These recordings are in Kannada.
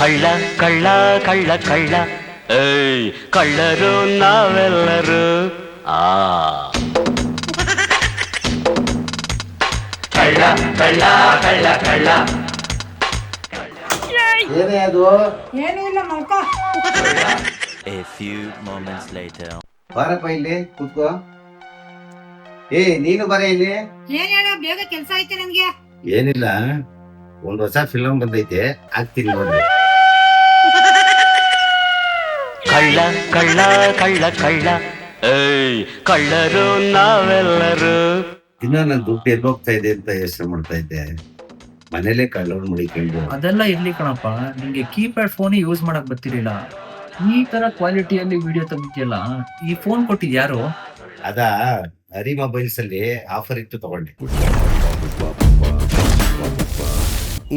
ಕಳ್ಳ ಕಳ್ಳ ಕಳ್ಳ ಕಳ್ಳ ಏಯ್ ಕಳ್ಳರು ನಾವೆಲ್ಲರೂ ಆ ಕಳ್ಳ ಕಳ್ಳ ಕಳ್ಳ ಕಳ್ಳ. ಏನೇ ಅದು? ಏನೂ ಇಲ್ಲ ಮಲ್ಕೋ. A few moments later. ಬಾರಪ್ಪ ಇಲ್ಲಿ ಕೂತ್ಕೋ. ನೀನು ಬರ ಇಲ್ಲಿ. ಏನ್ ಹೇಳ, ಬೇಗ ಕೆಲ್ಸ ಐತೆ ನನ್ಗೆ. ಏನಿಲ್ಲ, ಒಂದ್ ಹೊಸ ಫಿಲಂ ಬಂದೈತೆ, ಆಗ್ತೀನಿ ನೋಡಿ. ಕಳ್ಳ ಕಳ್ಳ ಕಳ್ಳ ಕಳ್ಳ ಏಯ್ ಕಳ್ಳರು ನಾವೆಲ್ಲರೂ. ಇನ್ನ ನನ್ ದುಡ್ಡು ಎಲ್ಲಿ ಹೋಗ್ತಾ ಇದೆ ಅಂತ ಯೋಚನೆ ಮಾಡ್ತಾ ಇದ್ದೆ. ಮನೇಲೆ ಕಳ್ಳವ್ರು ಮಡಿಕೊಂಡು. ಅದೆಲ್ಲ ಇರ್ಲಿ ಕಣಪ್ಪ, ನಿಂಗೆ ಕೀಪ್ಯಾಡ್ ಫೋನ್ ಯೂಸ್ ಮಾಡಕ್ ಬರ್ತಿರ್ಲಿಲ್ಲ. ಈ ತರ ಕ್ವಾಲಿಟಿಯಲ್ಲಿ ವಿಡಿಯೋ ತೆಗಿತಿಯಲ್ಲ, ಈ ಫೋನ್ ಕೊಟ್ಟಿದ್ ಯಾರು? ಅದಾ ಹರಿ ಮೊಬೈಲ್ಸ್ ಅಲ್ಲಿ ಆಫರ್ ಇತ್ತು, ತಗೊಂಡೆ.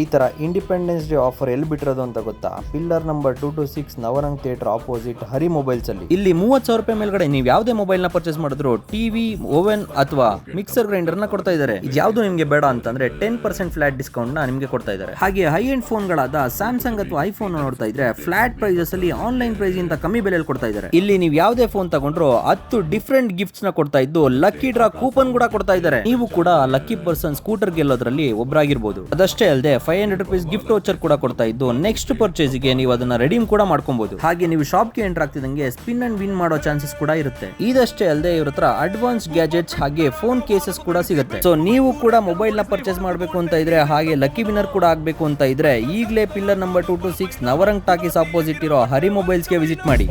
ಈ ಥರ ಇಂಡಿಪೆಂಡೆನ್ಸ್ ಡೇ ಆಫರ್ ಎಲ್ಲಿ ಬಿಟ್ಟಿರೋದು ಅಂತ ಗೊತ್ತಾ? Pillar number 226 Navrang theatre opposite Hari mobiles ಅಲ್ಲಿ. ಇಲ್ಲಿ 30,000 ರೂಪಾಯಿ ಮೇಲ್ಗಡೆ ನೀವು ಯಾವುದೇ ಮೊಬೈಲ್ ನ ಪರ್ಚೇಸ್ ಮಾಡಿದ್ರು ಟಿವಿ, ಓವೆನ್ ಅಥವಾ ಮಿಕ್ಸರ್ ಗ್ರೈಂಡರ್ ನ ಕೊಡ್ತಾ ಇದ್ದಾರೆ. ಇದು ಯಾವ್ದು ನಿಮ್ಗೆ ಬೇಡ ಅಂತಂದ್ರೆ 10% ಫ್ಲಾಟ್ ಡಿಸ್ಕೌಂಟ್ ನ ನಿಮ್ಗೆ ಕೊಡ್ತಾ ಇದ್ದಾರೆ. ಹಾಗೆ ಹೈ ಎಂಡ್ ಫೋನ್ ಗಳಾದ ಸ್ಯಾಮ್ಸಂಗ್ ಅಥವಾ ಐಫೋನ್ ನೋಡ್ತಾ ಇದ್ರೆ ಫ್ಲಾಟ್ ಪ್ರೈಸಸ್ ಅಲ್ಲಿ ಆನ್ಲೈನ್ ಪ್ರೈಸ್ ಇಂತ ಕಮ್ಮಿ ಬೆಲೆಯಲ್ಲಿ ಕೊಡ್ತಾ ಇದ್ದಾರೆ. ಇಲ್ಲಿ ನೀವು ಯಾವುದೇ ಫೋನ್ ತಗೊಂಡ್ರು 10 ಡಿಫ್ರೆಂಟ್ ಗಿಫ್ಟ್ಸ್ ನ ಕೊಡ್ತಾ ಇದ್ದು ಲಕ್ಕಿ ಡ್ರಾ ಕೂಪನ್ ಕೂಡ ಕೊಡ್ತಾ ಇದ್ದಾರೆ. ನೀವು ಕೂಡ ಲಕ್ಕಿ ಪರ್ಸನ್ ಸ್ಕೂಟರ್ ಗೆಲ್ಲೋದ್ರಲ್ಲಿ ಒಬ್ಬರಾಗಿರ್ಬೋದು. ಅದಷ್ಟೇ ಅಲ್ಲದೆ 500 ರೂಪೀಸ್ ಗಿಫ್ಟ್ ವೋಚರ್ ಕೂಡ ಕೊಡ್ತಾ ಇದ್ದು ನೆಕ್ಸ್ಟ್ ಪರ್ಚೇಸ್ ಗೆ ನೀವು ಅದನ್ನ ರೆಡೀಮ್ ಕೂಡ ಮಾಡ್ಕೊಬಹುದು. ಹಾಗೆ ನೀವು ಶಾಪ್ ಗೆ ಎಂಟರ್ ಆಗ್ತಿದಂಗೆ ಸ್ಪಿನ್ ಅಂಡ್ ವಿನ್ ಮಾಡೋ ಚಾನ್ಸಸ್ ಕೂಡ ಇರುತ್ತೆ. ಇದಷ್ಟೇ ಅಲ್ಲದೆ ಇವ್ರ ಹತ್ರ ಅಡ್ವಾನ್ಸ್ ಗ್ಯಾಜೆಟ್ಸ್ ಹಾಗೆ ಫೋನ್ ಕೇಸಸ್ ಕೂಡ ಸಿಗುತ್ತೆ. ಸೊ ನೀವು ಕೂಡ ಮೊಬೈಲ್ ನ ಪರ್ಚೇಸ್ ಮಾಡಬೇಕು ಅಂತ ಇದ್ರೆ ಹಾಗೆ ಲಕ್ಕಿ ವಿನ್ನರ್ ಕೂಡ ಆಗಬೇಕು ಅಂತ ಇದ್ರೆ ಈಗಲೇ pillar number 226 Navrang talkies opposite ಇರೋ ಹರಿ ಮೊಬೈಲ್ಸ್ ಗೆ ವಿಸಿಟ್ ಮಾಡಿ.